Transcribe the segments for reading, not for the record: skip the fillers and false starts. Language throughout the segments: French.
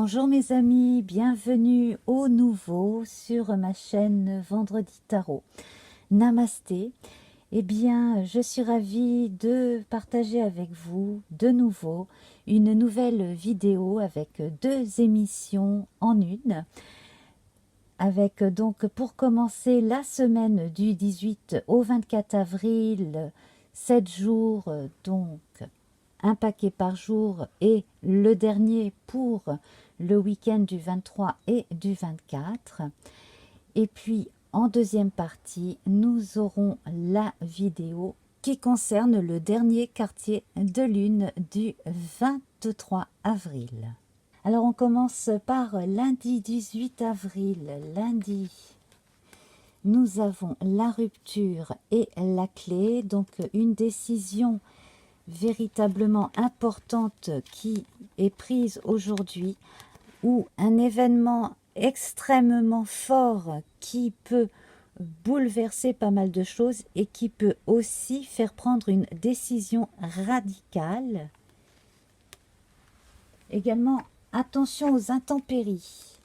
Bonjour mes amis, bienvenue au nouveau sur ma chaîne Vendredi Tarot. Namasté. Eh bien, je suis ravie de partager avec vous de nouveau une nouvelle vidéo avec deux émissions en une. Avec donc pour commencer la semaine du 18 au 24 avril, 7 jours donc un paquet par jour et le dernier pour le week-end du 23 et du 24. Et puis en deuxième partie, nous aurons la vidéo qui concerne le dernier quartier de lune du 23 avril. Alors on commence par lundi 18 avril. Lundi, nous avons la rupture et la clé, donc une décision véritablement importante qui est prise aujourd'hui, ou un événement extrêmement fort qui peut bouleverser pas mal de choses et qui peut aussi faire prendre une décision radicale. Également, attention aux intempéries.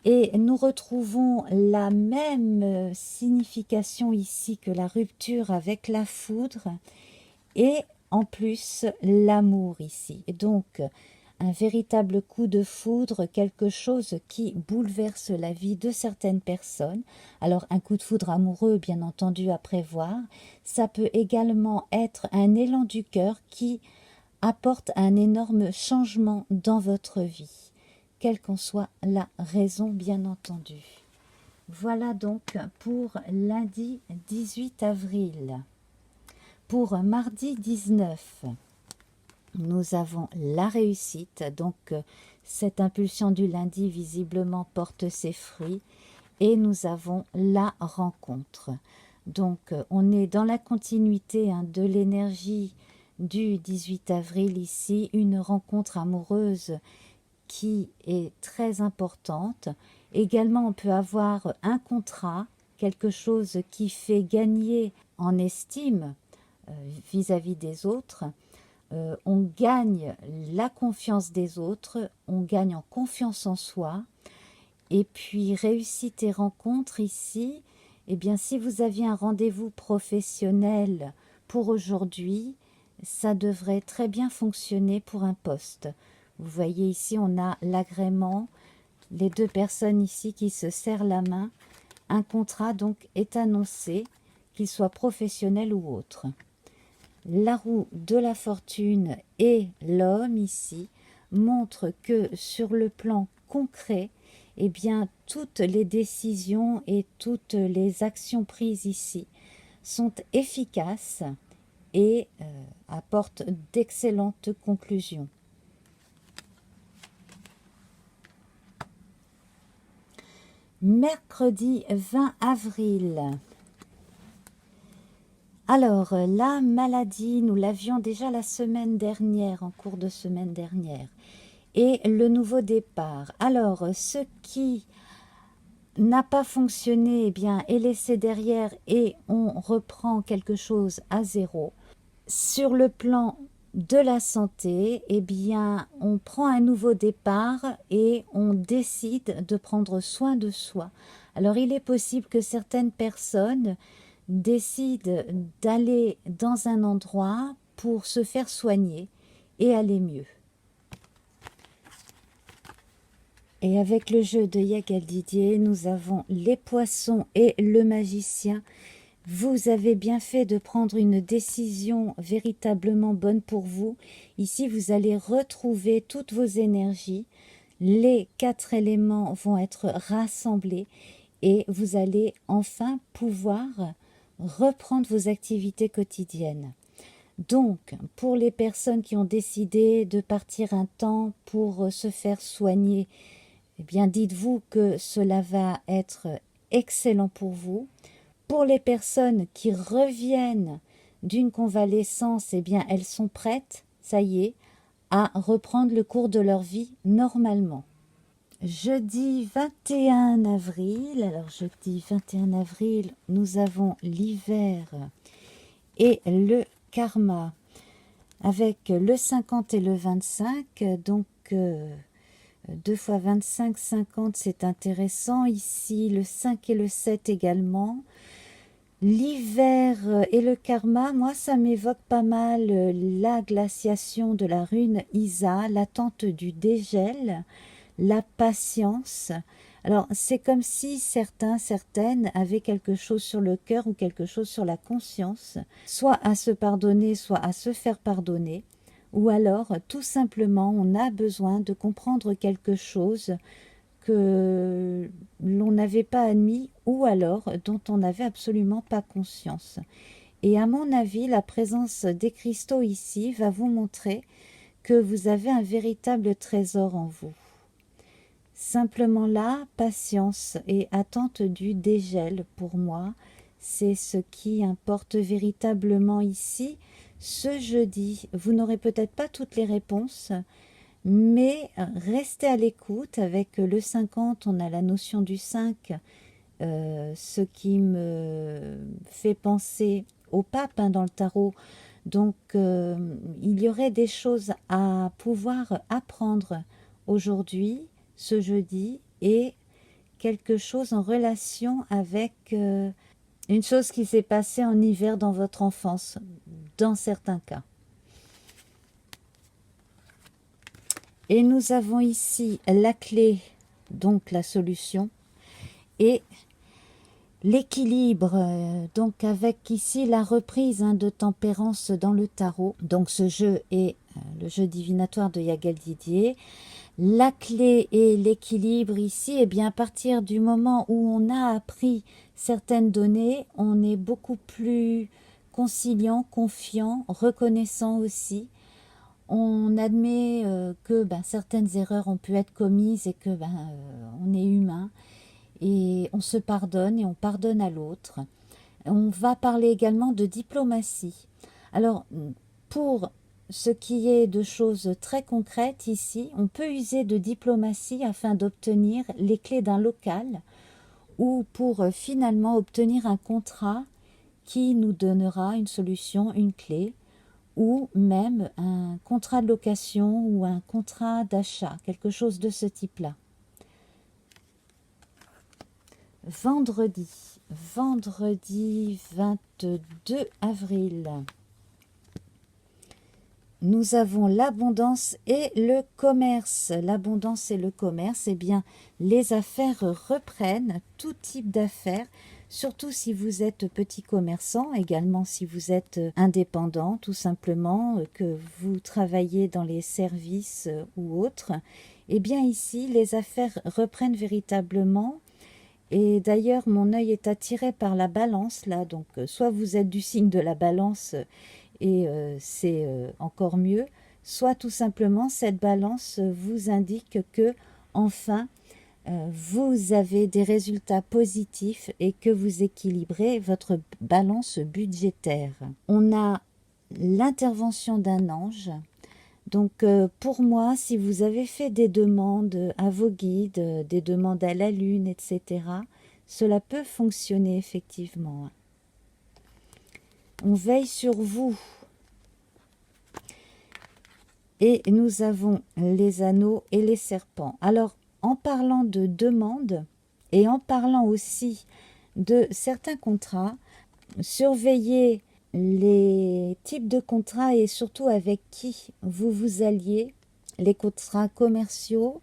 Et nous retrouvons la même signification ici que la rupture avec la foudre et en plus l'amour ici. Et donc un véritable coup de foudre, quelque chose qui bouleverse la vie de certaines personnes. Alors un coup de foudre amoureux, bien entendu, à prévoir. Ça peut également être un élan du cœur qui apporte un énorme changement dans votre vie, quelle qu'en soit la raison, bien entendu. Voilà donc pour lundi 18 avril. Pour mardi 19, nous avons la réussite. Donc cette impulsion du lundi visiblement porte ses fruits. Et nous avons la rencontre. Donc on est dans la continuité de l'énergie du 18 avril ici. Une rencontre amoureuse qui est très importante. Également, on peut avoir un contrat, quelque chose qui fait gagner en estime vis-à-vis des autres. On gagne la confiance des autres, on gagne en confiance en soi. Et puis, réussite et rencontre ici, eh bien, si vous aviez un rendez-vous professionnel pour aujourd'hui, ça devrait très bien fonctionner pour un poste. Vous voyez ici, on a l'agrément, les deux personnes ici qui se serrent la main. Un contrat donc est annoncé, qu'il soit professionnel ou autre. La roue de la fortune et l'homme ici montrent que sur le plan concret, eh bien, toutes les décisions et toutes les actions prises ici sont efficaces et apportent d'excellentes conclusions. Mercredi 20 avril. Alors, la maladie, nous l'avions déjà la semaine dernière, en cours de semaine dernière. Et le nouveau départ. Alors, ce qui n'a pas fonctionné, eh bien, est laissé derrière et on reprend quelque chose à zéro. Sur le plan de la santé, eh bien, on prend un nouveau départ et on décide de prendre soin de soi. Alors, il est possible que certaines personnes décident d'aller dans un endroit pour se faire soigner et aller mieux. Et avec le jeu de Yagal Didier, nous avons les poissons et le magicien. Vous avez bien fait de prendre une décision véritablement bonne pour vous. Ici, vous allez retrouver toutes vos énergies. Les 4 éléments vont être rassemblés et vous allez enfin pouvoir reprendre vos activités quotidiennes. Donc, pour les personnes qui ont décidé de partir un temps pour se faire soigner, eh bien, dites-vous que cela va être excellent pour vous. Pour les personnes qui reviennent d'une convalescence, eh bien, elles sont prêtes, ça y est, à reprendre le cours de leur vie normalement. Jeudi 21 avril, alors jeudi 21 avril, nous avons l'hiver et le karma avec le 50 et le 25, donc 2 fois 25, 50, c'est intéressant. Ici, le 5 et le 7 également. L'hiver et le karma, moi, ça m'évoque pas mal la glaciation de la rune Isa, l'attente du dégel, la patience. Alors, c'est comme si certains, certaines avaient quelque chose sur le cœur ou quelque chose sur la conscience, soit à se pardonner, soit à se faire pardonner, ou alors, tout simplement, on a besoin de comprendre quelque chose que l'on n'avait pas admis ou alors dont on n'avait absolument pas conscience. Et à mon avis, la présence des cristaux ici va vous montrer que vous avez un véritable trésor en vous. Simplement là, patience et attente du dégel pour moi, c'est ce qui importe véritablement ici. Ce jeudi, vous n'aurez peut-être pas toutes les réponses, mais restez à l'écoute. Avec le 50, on a la notion du 5, ce qui me fait penser au pape dans le tarot. Donc, il y aurait des choses à pouvoir apprendre aujourd'hui, ce jeudi, et quelque chose en relation avec une chose qui s'est passée en hiver dans votre enfance, dans certains cas. Et nous avons ici la clé, donc la solution, et l'équilibre, donc avec ici la reprise de tempérance dans le tarot. Donc ce jeu est le jeu divinatoire de Yagal Didier. La clé et l'équilibre ici, eh bien à partir du moment où on a appris certaines données, on est beaucoup plus conciliant, confiant, reconnaissant aussi. On admet que certaines erreurs ont pu être commises et que on est humain et on se pardonne et on pardonne à l'autre. On va parler également de diplomatie. Alors, pour ce qui est de choses très concrètes ici, on peut user de diplomatie afin d'obtenir les clés d'un local ou pour finalement obtenir un contrat qui nous donnera une solution, une clé, ou même un contrat de location ou un contrat d'achat, quelque chose de ce type-là. Vendredi 22 avril, nous avons l'abondance et le commerce. L'abondance et le commerce, eh bien, les affaires reprennent, tout type d'affaires, surtout si vous êtes petit commerçant, également si vous êtes indépendant, tout simplement, que vous travaillez dans les services ou autres. Eh bien, ici, les affaires reprennent véritablement. Et d'ailleurs, mon œil est attiré par la balance, là. Donc, soit vous êtes du signe de la balance et c'est encore mieux, soit tout simplement cette balance vous indique que enfin vous avez des résultats positifs et que vous équilibrez votre balance budgétaire. On a l'intervention d'un ange. Donc pour moi, si vous avez fait des demandes à vos guides, des demandes à la lune, etc., cela peut fonctionner effectivement. On veille sur vous. Et nous avons les anneaux et les serpents. Alors, en parlant de demandes et en parlant aussi de certains contrats, surveillez les types de contrats et surtout avec qui vous vous alliez, les contrats commerciaux,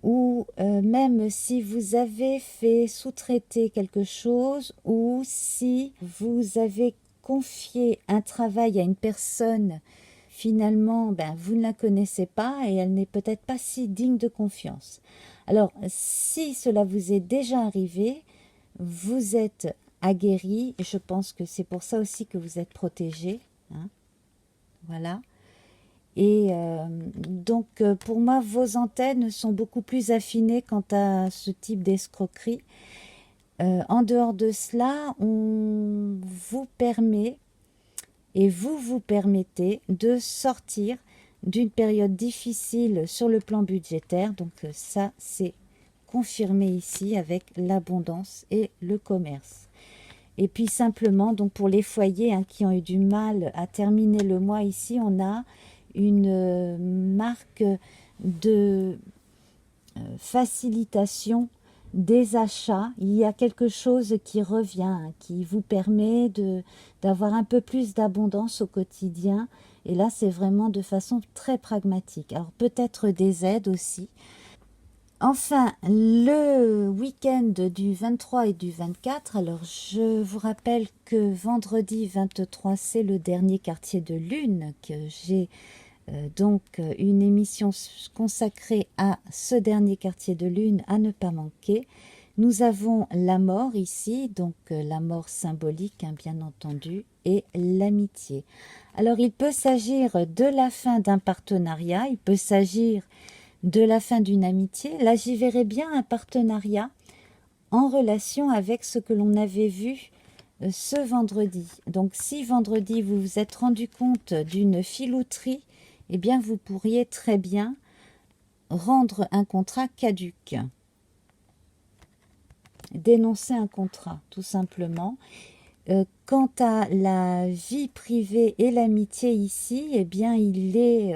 ou même si vous avez fait sous-traiter quelque chose ou si vous avez confié un travail à une personne, finalement vous ne la connaissez pas et elle n'est peut-être pas si digne de confiance. Alors si cela vous est déjà arrivé, vous êtes aguerri et je pense que c'est pour ça aussi que vous êtes protégé, hein. Voilà. Et donc pour moi vos antennes sont beaucoup plus affinées quant à ce type d'escroquerie. En dehors de cela, on vous permet et vous vous permettez de sortir d'une période difficile sur le plan budgétaire. Donc ça c'est confirmé ici avec l'abondance et le commerce. Et puis simplement, donc pour les foyers qui ont eu du mal à terminer le mois, ici on a une marque de facilitation des achats. Il y a quelque chose qui revient, hein, qui vous permet d'avoir un peu plus d'abondance au quotidien. Et là, c'est vraiment de façon très pragmatique. Alors, peut-être des aides aussi. Enfin, le week-end du 23 et du 24, alors je vous rappelle que vendredi 23, c'est le dernier quartier de lune, que j'ai donc une émission consacrée à ce dernier quartier de lune à ne pas manquer. Nous avons la mort ici, donc la mort symbolique, hein, bien entendu, et l'amitié. Alors, il peut s'agir de la fin d'un partenariat, il peut s'agir de la fin d'une amitié. Là, j'y verrais bien un partenariat en relation avec ce que l'on avait vu ce vendredi. Donc, si vendredi, vous vous êtes rendu compte d'une filouterie, eh bien, vous pourriez très bien rendre un contrat caduc. Dénoncer un contrat, tout simplement. Quant à la vie privée et l'amitié ici, eh bien, il est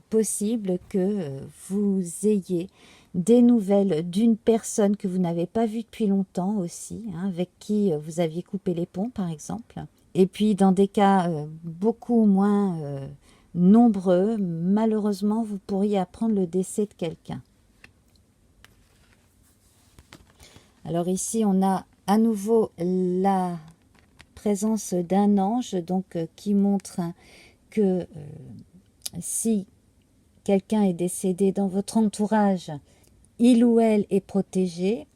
possible que vous ayez des nouvelles d'une personne que vous n'avez pas vue depuis longtemps aussi, hein, avec qui vous aviez coupé les ponts, par exemple. Et puis, dans des cas beaucoup moins nombreux, malheureusement, vous pourriez apprendre le décès de quelqu'un. Alors ici, on a à nouveau la présence d'un ange, donc qui montre que si quelqu'un est décédé dans votre entourage, il ou elle est protégé.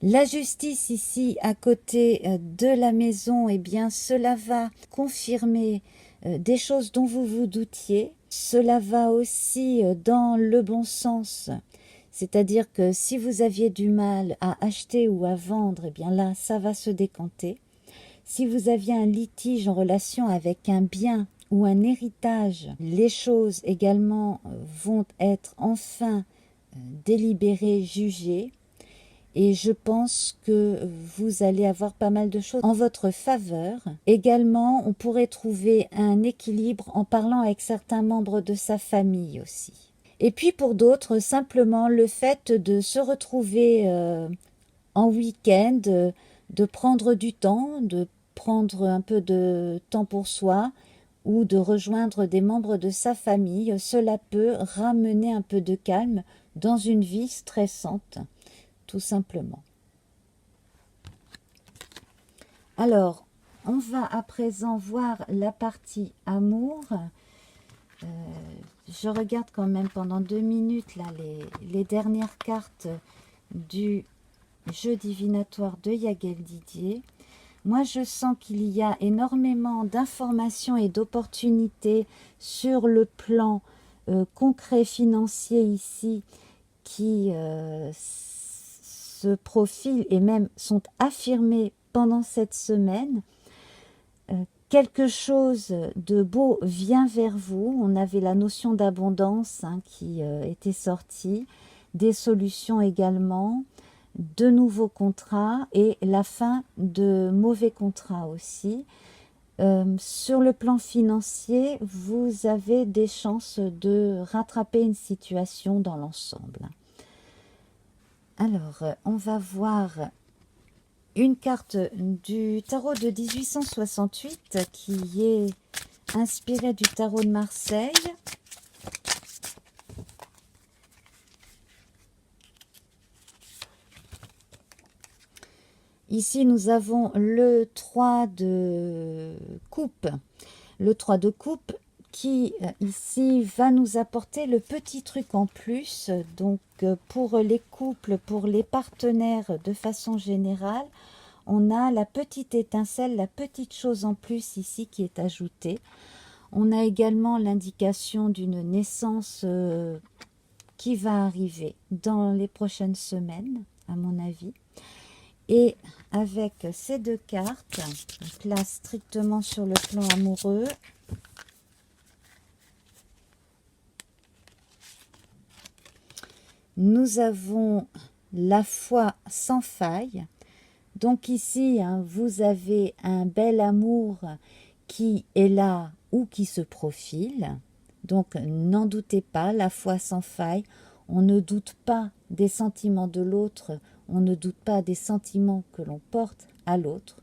La justice ici, à côté de la maison, eh bien, cela va confirmer des choses dont vous vous doutiez. Cela va aussi dans le bon sens. C'est-à-dire que si vous aviez du mal à acheter ou à vendre, eh bien là, ça va se décanter. Si vous aviez un litige en relation avec un bien ou un héritage, les choses également vont être enfin délibérées, jugées. Et je pense que vous allez avoir pas mal de choses en votre faveur. Également, on pourrait trouver un équilibre en parlant avec certains membres de sa famille aussi. Et puis pour d'autres, simplement le fait de se retrouver en week-end, de prendre du temps, de prendre un peu de temps pour soi ou de rejoindre des membres de sa famille, cela peut ramener un peu de calme dans une vie stressante, tout simplement. Alors, on va à présent voir la partie amour. Je regarde quand même pendant 2 minutes là, les dernières cartes du jeu divinatoire de Yagel Didier. Moi, je sens qu'il y a énormément d'informations et d'opportunités sur le plan concret financier ici qui se profilent et même sont affirmés pendant cette semaine. Quelque chose de beau vient vers vous. On avait la notion d'abondance qui était sortie, des solutions également, de nouveaux contrats et la fin de mauvais contrats aussi. Sur le plan financier, vous avez des chances de rattraper une situation dans l'ensemble. Alors, on va voir une carte du tarot de 1868 qui est inspirée du tarot de Marseille. Ici, nous avons le 3 de coupe. Le 3 de coupe qui, ici, va nous apporter le petit truc en plus. Donc, pour les couples, pour les partenaires de façon générale, on a la petite étincelle, la petite chose en plus ici qui est ajoutée. On a également l'indication d'une naissance qui va arriver dans les prochaines semaines, à mon avis. Et avec ces 2 cartes, donc là strictement sur le plan amoureux, nous avons la foi sans faille. Donc ici, vous avez un bel amour qui est là ou qui se profile. Donc n'en doutez pas, la foi sans faille. On ne doute pas des sentiments de l'autre, on ne doute pas des sentiments que l'on porte à l'autre.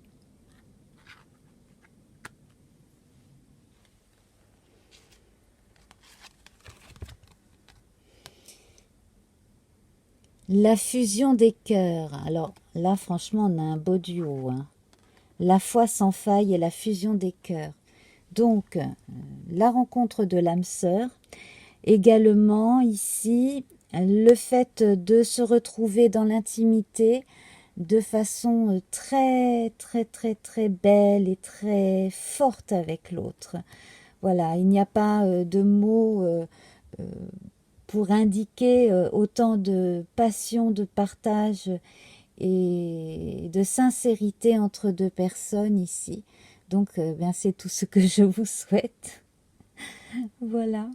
La fusion des cœurs. Alors là, franchement, on a un beau duo, hein. La foi sans faille et la fusion des cœurs. Donc, la rencontre de l'âme sœur. Également, ici, le fait de se retrouver dans l'intimité de façon très, très, très, très belle et très forte avec l'autre. Voilà, il n'y a pas de mots pour indiquer autant de passion, de partage et de sincérité entre deux personnes ici. Donc, bien, c'est tout ce que je vous souhaite. Voilà.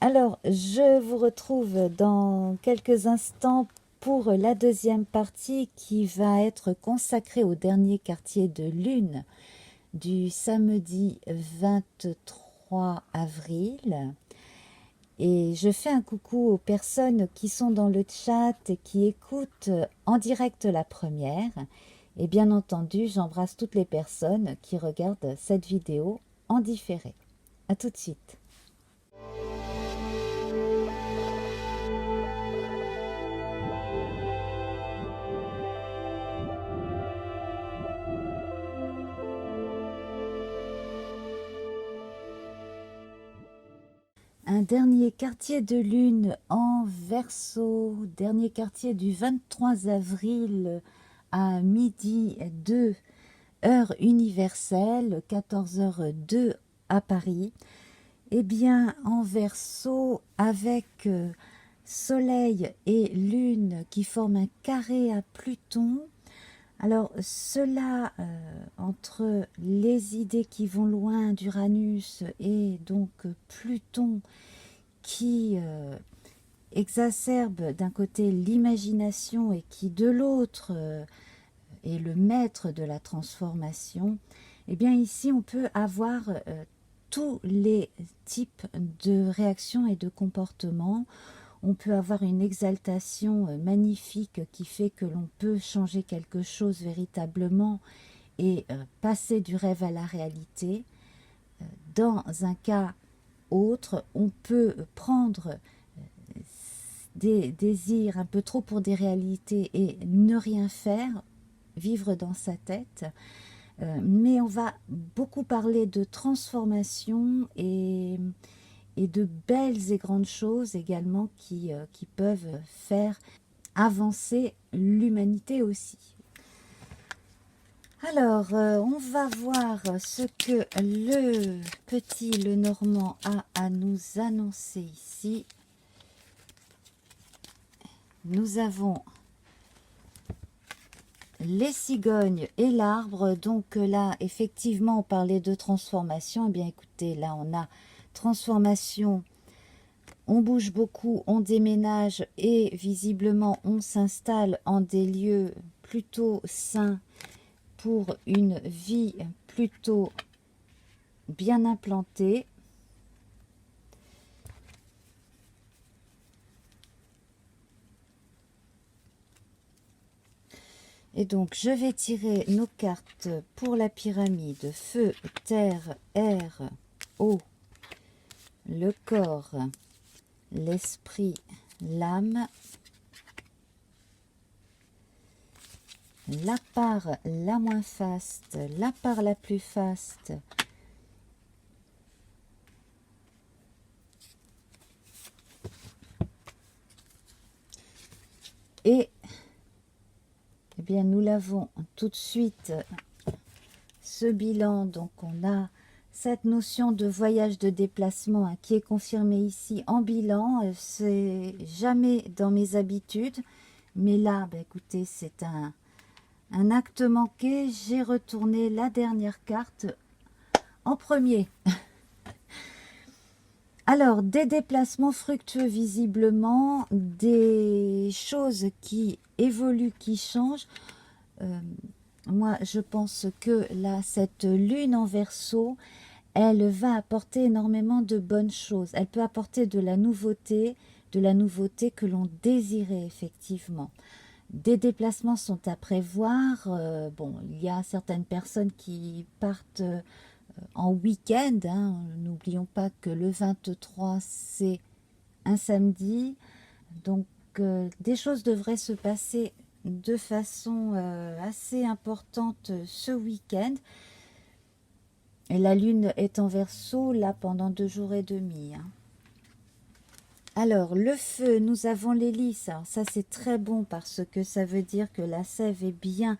Alors, je vous retrouve dans quelques instants pour la deuxième partie qui va être consacrée au dernier quartier de lune du samedi 23 avril. Et je fais un coucou aux personnes qui sont dans le chat et qui écoutent en direct la première. Et bien entendu, j'embrasse toutes les personnes qui regardent cette vidéo en différé. À tout de suite. Un dernier quartier de lune en Verseau, dernier quartier du 23 avril à midi 2, heure universelle, 14h02 à Paris. Eh bien, en Verseau, avec Soleil et Lune qui forment un carré à Pluton. Alors, cela, entre les idées qui vont loin d'Uranus et donc Pluton qui exacerbe d'un côté l'imagination et qui de l'autre est le maître de la transformation, eh bien ici on peut avoir tous les types de réactions et de comportements. On peut avoir une exaltation magnifique qui fait que l'on peut changer quelque chose véritablement et passer du rêve à la réalité. Dans un cas autre, on peut prendre des désirs un peu trop pour des réalités et ne rien faire, vivre dans sa tête. Mais on va beaucoup parler de transformation et de belles et grandes choses également qui peuvent faire avancer l'humanité aussi. Alors, on va voir ce que le petit Lenormand a à nous annoncer ici. Nous avons les cigognes et l'arbre. Donc là, effectivement, on parlait de transformation. Eh bien, écoutez, là, on a transformation. On bouge beaucoup, on déménage et visiblement, on s'installe en des lieux plutôt sains pour une vie plutôt bien implantée. Et donc, je vais tirer nos cartes pour la pyramide. Feu, terre, air, eau, le corps, l'esprit, l'âme, la part la moins faste, la part la plus faste, et eh bien, nous l'avons tout de suite, ce bilan. Donc, on a cette notion de voyage de déplacement hein, qui est confirmée ici en bilan. C'est jamais dans mes habitudes. Mais là, bah, écoutez, c'est un acte manqué. J'ai retourné la dernière carte en premier. Alors, des déplacements fructueux visiblement, des choses qui évoluent, qui changent. Moi, je pense que là, cette lune en Verseau, elle va apporter énormément de bonnes choses. Elle peut apporter de la nouveauté que l'on désirait effectivement. Des déplacements sont à prévoir. Bon, il y a certaines personnes qui partent en week-end. Hein. N'oublions pas que le 23, c'est un samedi. Donc, des choses devraient se passer de façon assez importante ce week-end. Et la lune est en Verseau, là, pendant 2 jours et demi. Hein. Alors, le feu, nous avons l'hélice. Alors, ça, c'est très bon parce que ça veut dire que la sève est bien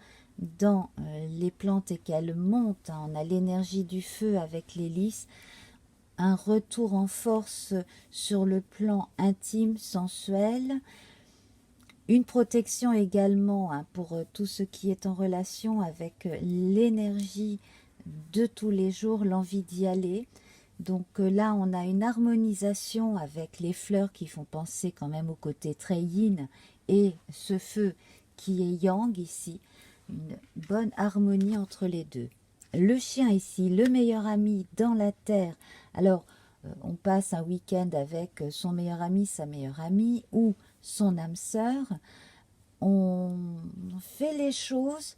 dans les plantes et qu'elle monte. Hein. On a l'énergie du feu avec l'hélice. Un retour en force sur le plan intime, sensuel. Une protection également hein, pour tout ce qui est en relation avec l'énergie de tous les jours, l'envie d'y aller. Donc là, on a une harmonisation avec les fleurs qui font penser quand même au côté très yin et ce feu qui est yang ici. Une bonne harmonie entre les deux. Le chien ici, le meilleur ami dans la terre. Alors, on passe un week-end avec son meilleur ami, sa meilleure amie ou son âme sœur. On fait les choses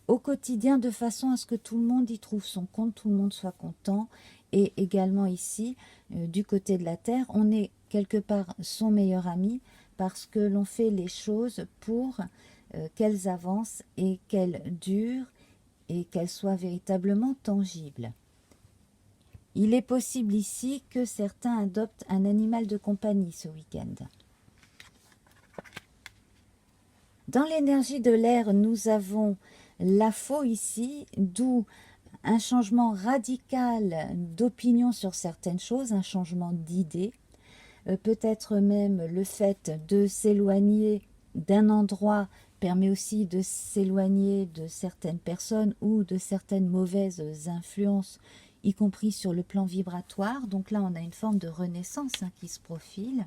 au quotidien de façon à ce que tout le monde y trouve son compte, tout le monde soit content. Et également ici, du côté de la Terre, on est quelque part son meilleur ami parce que l'on fait les choses pour qu'elles avancent et qu'elles durent et qu'elles soient véritablement tangibles. Il est possible ici que certains adoptent un animal de compagnie ce week-end. Dans l'énergie de l'air, nous avons la faux ici, d'où un changement radical d'opinion sur certaines choses, un changement d'idée, peut-être même le fait de s'éloigner d'un endroit permet aussi de s'éloigner de certaines personnes ou de certaines mauvaises influences, y compris sur le plan vibratoire. Donc là, on a une forme de renaissance hein, qui se profile.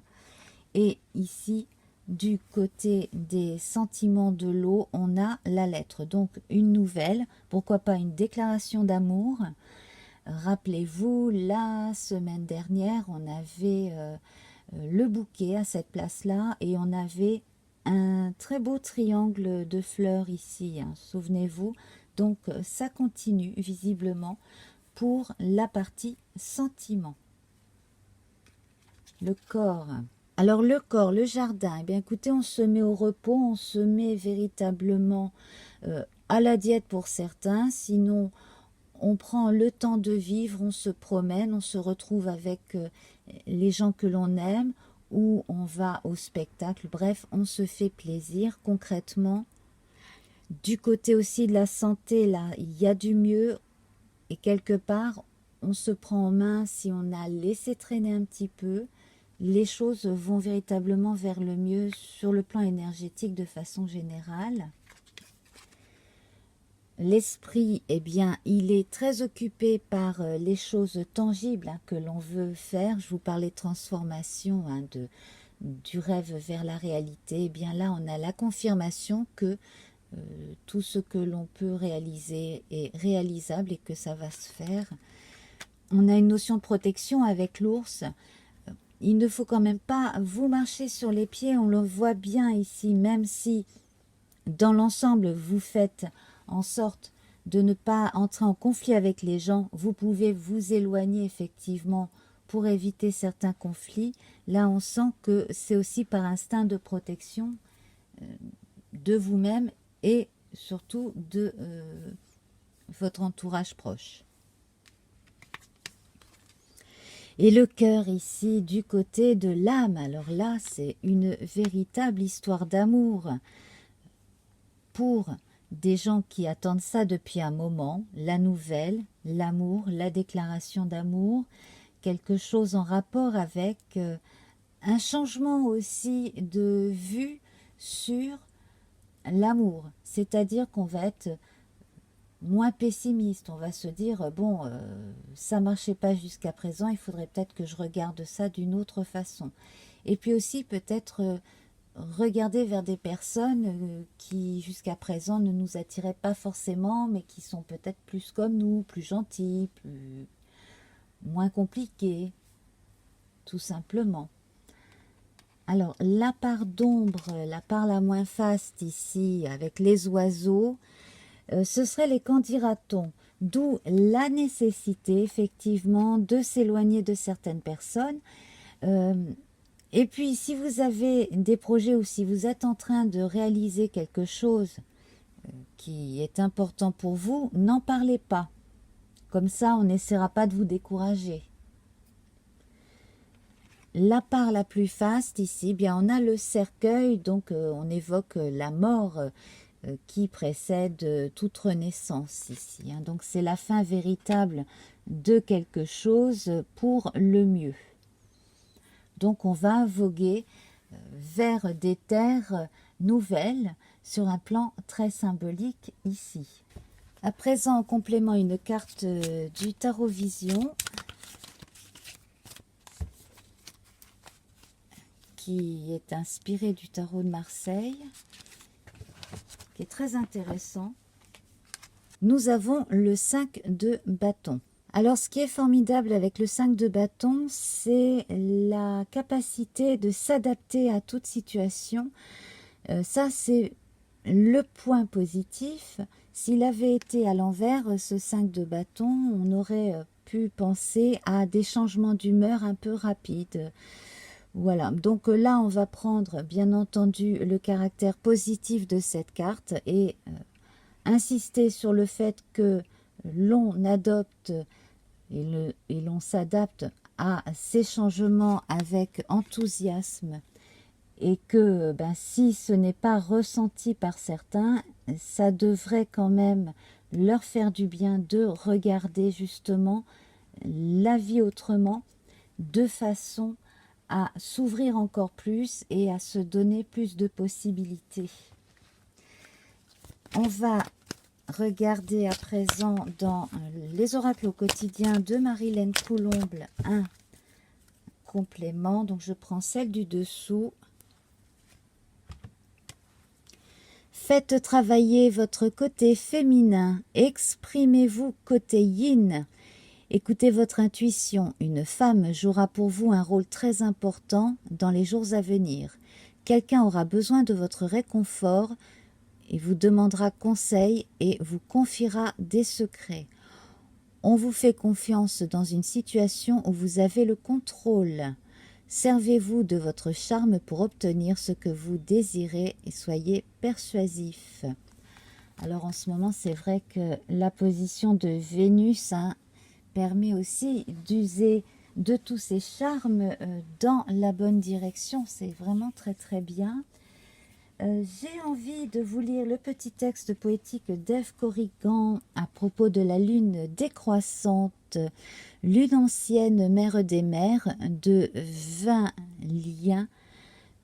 Et ici, du côté des sentiments de l'eau, on a la lettre. Donc une nouvelle, pourquoi pas une déclaration d'amour. Rappelez-vous, la semaine dernière, on avait le bouquet à cette place-là et on avait un très beau triangle de fleurs ici, hein, souvenez-vous. Donc ça continue visiblement pour la partie sentiment. Le corps. Alors le corps, le jardin, eh bien écoutez, on se met au repos, on se met véritablement à la diète pour certains, sinon on prend le temps de vivre, on se promène, on se retrouve avec les gens que l'on aime, ou on va au spectacle, bref, on se fait plaisir concrètement. Du côté aussi de la santé, là, il y a du mieux, et quelque part, on se prend en main si on a laissé traîner un petit peu. Les choses vont véritablement vers le mieux sur le plan énergétique de façon générale. L'esprit, eh bien, il est très occupé par les choses tangibles hein, que l'on veut faire. Je vous parlais de transformation, hein, du rêve vers la réalité. Eh bien là, on a la confirmation que tout ce que l'on peut réaliser est réalisable et que ça va se faire. On a une notion de protection avec l'ours. Il ne faut quand même pas vous marcher sur les pieds, on le voit bien ici, même si dans l'ensemble vous faites en sorte de ne pas entrer en conflit avec les gens, vous pouvez vous éloigner effectivement pour éviter certains conflits. Là on sent que c'est aussi par instinct de protection de vous-même et surtout de votre entourage proche. Et le cœur ici, du côté de l'âme, alors là, c'est une véritable histoire d'amour. Pour des gens qui attendent ça depuis un moment, la nouvelle, l'amour, la déclaration d'amour, quelque chose en rapport avec un changement aussi de vue sur l'amour. C'est-à-dire qu'on va être moins pessimiste, on va se dire bon ça marchait pas jusqu'à présent, il faudrait peut-être que je regarde ça d'une autre façon. Et puis aussi peut-être regarder vers des personnes qui jusqu'à présent ne nous attiraient pas forcément, mais qui sont peut-être plus comme nous, plus gentils, plus moins compliqué, tout simplement. Alors, la part d'ombre, la part la moins faste ici, avec les oiseaux, ce serait les candidatons, d'où la nécessité, effectivement, de s'éloigner de certaines personnes. Et puis, si vous avez des projets ou si vous êtes en train de réaliser quelque chose qui est important pour vous, n'en parlez pas. Comme ça, on n'essaiera pas de vous décourager. La part la plus faste ici, bien on a le cercueil, donc on évoque la mort qui précède toute renaissance ici. Hein. Donc c'est la fin véritable de quelque chose pour le mieux. Donc on va voguer vers des terres nouvelles sur un plan très symbolique ici. À présent, en complément, une carte du Tarot Vision qui est inspirée du Tarot de Marseille, qui est très intéressant. Nous avons le 5 de bâton. Alors, ce qui est formidable avec le 5 de bâton, c'est la capacité de s'adapter à toute situation. Ça, c'est le point positif. S'il avait été à l'envers, ce 5 de bâton, on aurait pu penser à des changements d'humeur un peu rapides. Voilà, donc là, on va prendre, bien entendu, le caractère positif de cette carte et insister sur le fait que l'on adopte et l'on s'adapte à ces changements avec enthousiasme et que si ce n'est pas ressenti par certains, ça devrait quand même leur faire du bien de regarder justement la vie autrement, de façon à s'ouvrir encore plus et à se donner plus de possibilités. On va regarder à présent dans les oracles au quotidien de Marilène Coulomble un complément. Donc je prends celle du dessous. Faites travailler votre côté féminin, exprimez-vous côté yin. Écoutez votre intuition, une femme jouera pour vous un rôle très important dans les jours à venir. Quelqu'un aura besoin de votre réconfort et vous demandera conseil et vous confiera des secrets. On vous fait confiance dans une situation où vous avez le contrôle. Servez-vous de votre charme pour obtenir ce que vous désirez et soyez persuasif. Alors en ce moment, c'est vrai que la position de Vénus permet aussi d'user de tous ces charmes dans la bonne direction. C'est vraiment très très bien. J'ai envie de vous lire le petit texte poétique d'Ève Corrigan à propos de la lune décroissante, lune ancienne, mère des mers, de 20 liens.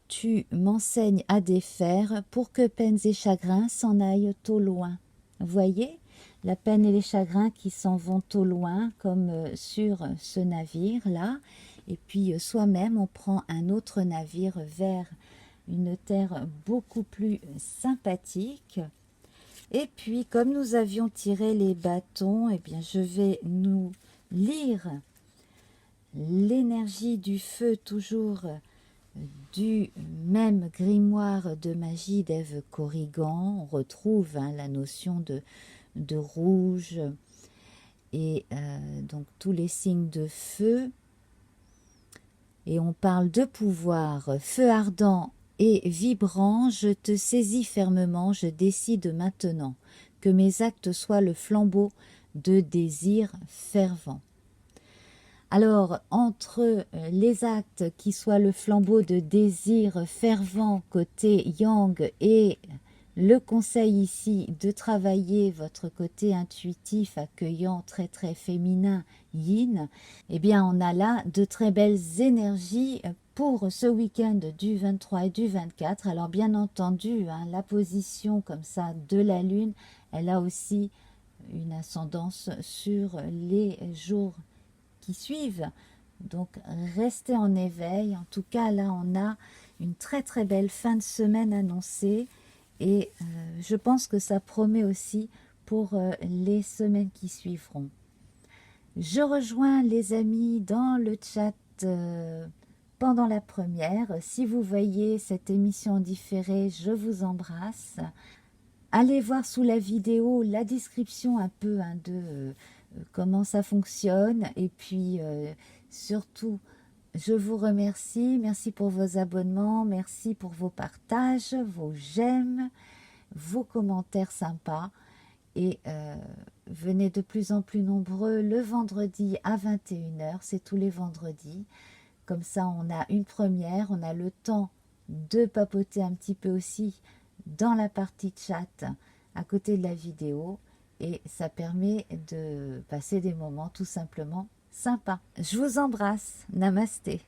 Tu m'enseignes à défaire pour que peines et chagrins s'en aillent au loin. Voyez, la peine et les chagrins qui s'en vont au loin, comme sur ce navire-là. Et puis soi-même, on prend un autre navire vers une terre beaucoup plus sympathique. Et puis, comme nous avions tiré les bâtons, eh bien, je vais nous lire l'énergie du feu, toujours du même grimoire de magie d'Ève Corrigan. On retrouve la notion de rouge et donc tous les signes de feu. Et on parle de pouvoir, feu ardent et vibrant, je te saisis fermement, je décide maintenant que mes actes soient le flambeau de désirs fervents. Alors, entre les actes qui soient le flambeau de désirs fervents côté yang et le conseil ici de travailler votre côté intuitif, accueillant, très très féminin, yin, eh bien on a là de très belles énergies pour ce week-end du 23 et du 24. Alors bien entendu, la position comme ça de la lune, elle a aussi une ascendance sur les jours qui suivent. Donc restez en éveil. En tout cas, là on a une très très belle fin de semaine annoncée. Et je pense que ça promet aussi pour les semaines qui suivront. Je rejoins les amis dans le chat pendant la première. Si vous voyez cette émission différée, je vous embrasse. Allez voir sous la vidéo la description un peu de comment ça fonctionne. Et puis surtout, je vous remercie. Merci pour vos abonnements, merci pour vos partages, vos j'aime, vos commentaires sympas. Et venez de plus en plus nombreux le vendredi à 21h, c'est tous les vendredis. Comme ça, on a une première, on a le temps de papoter un petit peu aussi dans la partie chat à côté de la vidéo. Et ça permet de passer des moments tout simplement sympas. Je vous embrasse. Namasté.